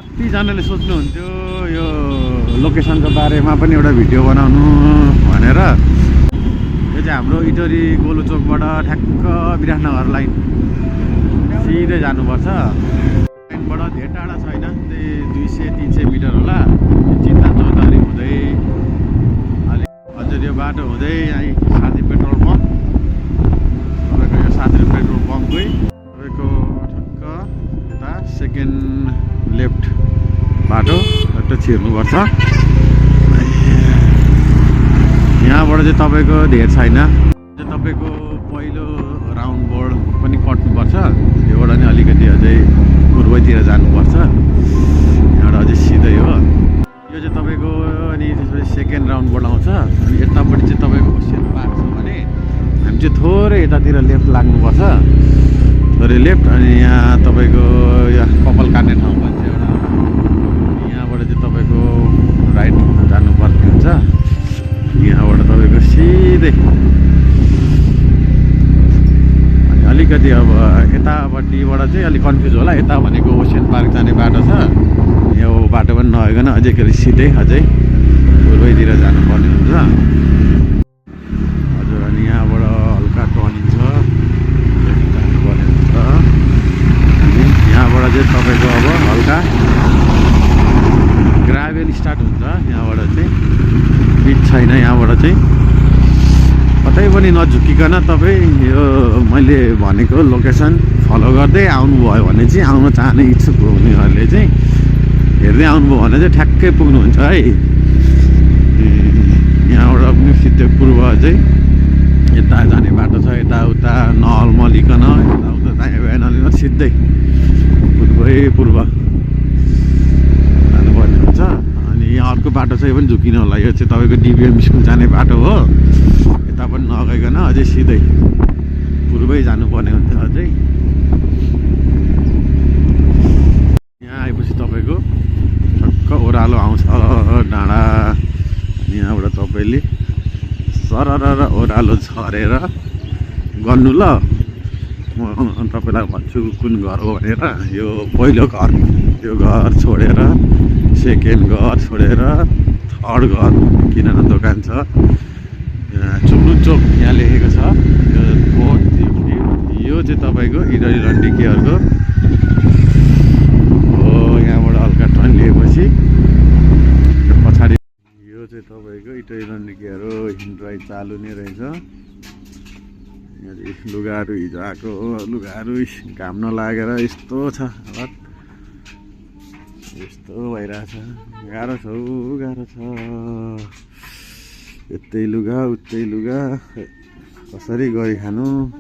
कतिजनाले सोच्नुहुन्थ्यो यो लोकेसनको बारेमा पनि एउटा भिडियो बनाउनु भनेर। यो चाहिँ हाम्रो इटरी गोलु चोकबाट ठ्याक्क विराटनगर लाइन सिधै जानुपर्छ। लाइनबाट धेरै टाढा छैन, त्यही 200-300 मिटर होला। चिन्ता चौतारी हुँदै अलिक अझ यो बाटो हुँदै यहीँ साथी पेट्रोल पम्प, तपाईँको यो साथी पेट्रोल पम्पकै तपाईँको ठ्याक्क यता सेकेन्ड लेफ्ट बाटो टट्ट छिर्नुपर्छ। यहाँबाट चाहिँ तपाईँको धेर छैन, तपाईँको पहिलो राउन्ड बोर्ड पनि कट्नुपर्छ। त्योबाट नि अलिकति अझै पूर्वतिर जानुपर्छ, यहाँबाट अझै सिधै हो। यो चाहिँ तपाईँको अनि त्यसपछि सेकेन्ड राउन्ड बोर्ड आउँछ। अनि यतापट्टि चाहिँ तपाईँको ओसियन पार्क छ भने हामी चाहिँ थोरै यतातिर लेफ्ट लाग्नुपर्छ, थोरै लेफ्ट। अनि यहाँ तपाईँको यहाँ कपाल काट्ने ठाउँ भन्छ एउटा, यहाँबाट चाहिँ तपाईँको राइट जानुपर्ने हुन्छ। यहाँबाट तपाईँको सिधै अनि अलिकति अब यतापट्टिबाट चाहिँ अलिक कन्फ्युज होला। यता भनेको ओसियन पार्क जाने बाटो छ, यो बाटो पनि नभइकन अझै फेरि सिधै अझै पूर्वैतिर जानुपर्ने हुन्छ हजुर। अनि यहाँबाट हल्का टर्निङ छ, जानुपर्ने हुन्छ। अनि यहाँबाट चाहिँ तपाईँको अब हल्का ग्राभेल स्टार्ट हुन्छ। यहाँबाट चाहिँ बिच छैन, यहाँबाट चाहिँ कतै पनि नझुकिकन तपाईँ यो मैले भनेको लोकेसन फलो गर्दै आउनुभयो भने चाहिँ, आउन चाहने इच्छुक हुनेहरूले चाहिँ हेर्दै आउनुभयो भने चाहिँ ठ्याक्कै पुग्नुहुन्छ है। यहाँबाट पनि सिधै पूर्व चाहिँ यता जाने बाटो छ, यताउता नअल्मलिकन यताउता दायाँ बायाँ नलिकन सिधै पूर्व जानुपर्ने हुन्छ। अनि यहाँ अर्को बाटो छ, यो पनि झुकिनु होला। यो चाहिँ तपाईँको डिबिएम स्कुल जाने बाटो हो, यता पनि नगइकन अझै सिधै पूर्वै जानुपर्ने हुन्छ अझै। यहाँ आएपछि तपाईँको ठक्क ओह्रालो आउँछ डाँडा। यहाँबाट तपाईँले सरर ओह्रालो झरेर गर्नु ल। म तपाईँलाई भन्छु कुन घर हो भनेर। यो पहिलो घर, यो घर छोडेर सेकेन्ड घर छोडेर थर्ड घर, किराना दोकान छ, चुम्नु चोक यहाँ लेखेको छ। यो फोर्थ यो चाहिँ तपाईँको इटरी रन्डी केयरको हो। यहाँबाट हल्का टर्न लिएपछि पछाडि यो चाहिँ तपाईँको इटरी रन्डी केयर हो। हिँड्राइ चालु नै रहेछ। यहाँ चाहिँ लुगाहरू हिजो आएको लुगाहरू घाम नलागेर यस्तो छ, यस्तो भइरहेछ। गाह्रो छ, गाह्रो छ। यतै लुगा उतै लुगा, कसरी गरी खानु।